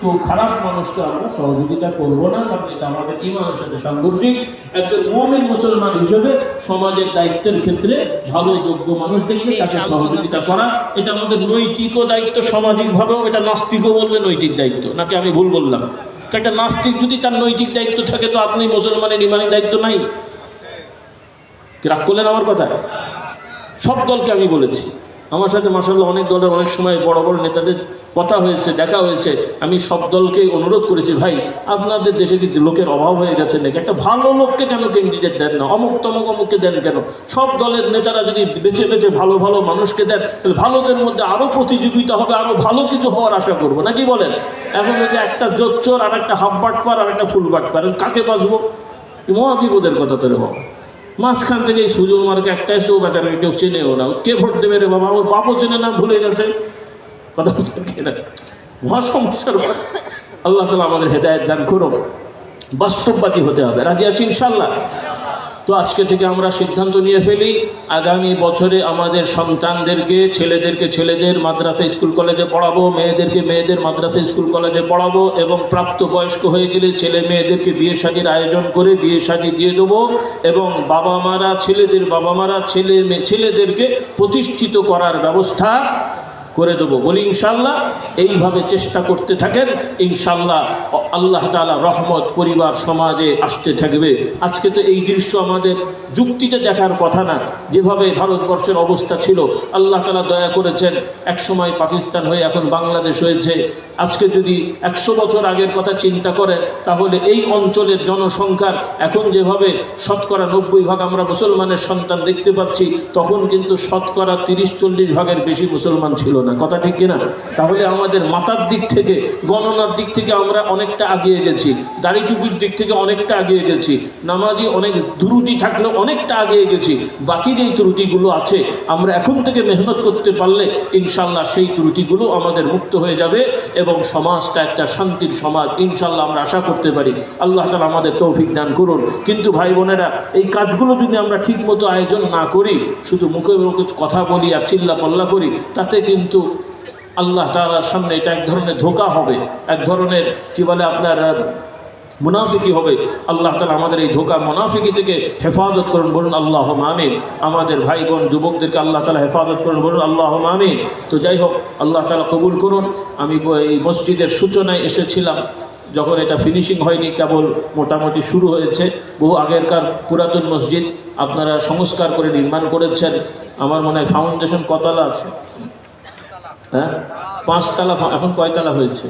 দুষ্ট খারাপ মানুষকে আমরা সহযোগিতা করব না, কারণ এটা আমাদের ঈমানের সাথে সাংঘর্ষিক। একজন মুমিন মুসলমান হিসেবে সমাজের দায়িত্বের ক্ষেত্রে ভালো যোগ্য মানুষ দেখলে তাকে সহযোগিতা করা, এটা আমাদের নৈতিকও দায়িত্ব, সামাজিকভাবেও এটা নাস্তিকও বলবে নৈতিক দায়িত্ব, নাকি আমি ভুল বললাম? তো একটা নাস্তিক যদি তার নৈতিক দায়িত্ব থাকে, তো আপনি মুসলমানের ঈমানি দায়িত্ব নাই? রাগ করলেন আমার কথা? সব দলকে আমি বলেছি, আমার সাথে মাশাআল্লাহ অনেক দলের অনেক সময় বড় বড় নেতাদের কথা হয়েছে, দেখা হয়েছে। আমি সব দলকে অনুরোধ করেছি, ভাই আপনাদের দেশে কি লোকের অভাব হয়ে গেছে নাকি? একটা ভালো লোককে কেন কেন্দ্রীদের দেন না? অমুক তমুক অমুককে দেন কেন? সব দলের নেতারা যদি বেছে বেছে ভালো ভালো মানুষকে দেন, তাহলে ভালোদের মধ্যে আরও প্রতিযোগিতা হবে, আরও ভালো কিছু হওয়ার আশা করবো, নাকি বলেন? এখন হচ্ছে একটা জোচ্চোর আর একটা হাফ বাটপার আর একটা ফুল বাটপার, কাকে বাঁচবো? মহা বিপদের কথা তো রে বাবা। মাঝখান থেকে এই সুযোগ মার্কে একটা এসেও বেচারাকে কেউ চেনেও না, কে ভোট দেবে রে বাবা? ওর বাপও চেনে না, ভুলে গেছে। কথা বলছেন কিনা? মহা সমস্যার কথা। আল্লাহ তাআলা আমাদের হেদায়েত দান করুন। বাস্তববাদী হতে হবে, রাজি আছি ইনশাআল্লাহ? তো আজকে থেকে আমরা সিদ্ধান্ত নিয়ে ফেলি, আগামী বছরে আমাদের সন্তানদেরকে, ছেলেদেরকে ছেলেদের মাদ্রাসা স্কুল কলেজে পড়াবো, মেয়েদেরকে মেয়েদের মাদ্রাসা স্কুল কলেজে পড়াবো, এবং প্রাপ্তবয়স্ক হয়ে গেলে ছেলে মেয়েদেরকে বিয়ে শাদীর আয়োজন করে বিয়ে শাদী দিয়ে দেবো, এবং বাবা মারা, ছেলেদের বাবা মারা ছেলেদেরকে প্রতিষ্ঠিত করার ব্যবস্থা করে দেবো, বলি ইনশাআল্লাহ। এইভাবে চেষ্টা করতে থাকেন, ইনশাআল্লাহ আল্লাহ তাআলা রহমত পরিবার সমাজে আসতে থাকবে। আজকে তো এই দৃশ্য আমাদের যুক্তিতে দেখার কথা না, যেভাবে ভারতবর্ষের অবস্থা ছিল। আল্লাহ তাআলা দয়া করেছেন, একসময় পাকিস্তান হয়ে এখন বাংলাদেশ হয়েছে। আজকে যদি 100 বছর আগের কথা চিন্তা করেন, তাহলে এই অঞ্চলের জনসংখ্যার এখন যেভাবে শতকরা 90 ভাগ আমরা মুসলমানের সন্তান দেখতে পাচ্ছি, তখন কিন্তু শতকরা 30-40 ভাগের বেশি মুসলমান ছিল না, কথা ঠিক কিনা? তাহলে আমাদের মাথার দিক থেকে, গণনার দিক থেকে আমরা অনেকটা এগিয়ে গেছি, দাড়ি টুপির দিক থেকে অনেকটা এগিয়ে গেছি, নামাজি অনেক ত্রুটি থাকলেও অনেকটা এগিয়ে গেছি। বাকি যেই ত্রুটিগুলো আছে, আমরা এখন থেকে মেহনত করতে পারলে ইনশাআল্লাহ সেই ত্রুটিগুলো আমাদের মুক্ত হয়ে যাবে, এবং সমাজটা একটা শান্তির সমাজ ইনশাআল্লাহ আমরা আশা করতে পারি। আল্লাহ তাআলা আমাদের তৌফিক দান করুন। কিন্তু ভাই বোনেরা, এই কাজগুলো যদি আমরা ঠিকমতো আয়োজন না করি, শুধু মুখে মুখে কথা বলি আর চিল্লা পাল্লা করি, তাতে কিন্তু আল্লাহ তাআলার সামনে এটা এক ধরনের ধোঁকা হবে, এক ধরনের কি বলে আপনার মুনাফিকি হবে। আল্লাহ তাআলা আমাদের এই ধোঁকা মুনাফিকি থেকে হেফাজত করুন, বলুন আল্লাহুম্মা আমিন। আমাদের ভাই বোন যুবকদেরকে আল্লাহ তাআলা হেফাজত করুন, বলুন আল্লাহুম্মা আমিন। তো যাই হোক, আল্লাহ তাআলা কবুল করুন। আমি এই মসজিদের সূচনায় এসেছিলাম, যখন এটা ফিনিশিং হয়নি, কেবল মোটামুটি শুরু হয়েছে। বহু আগেরকার পুরাতন মসজিদ আপনারা সংস্কার করে নির্মাণ করেছেন। আমার মনে হয় ফাউন্ডেশন কতলা আছে? হ্যাঁ, 5 তলা। এখন কয়তলা হয়েছে?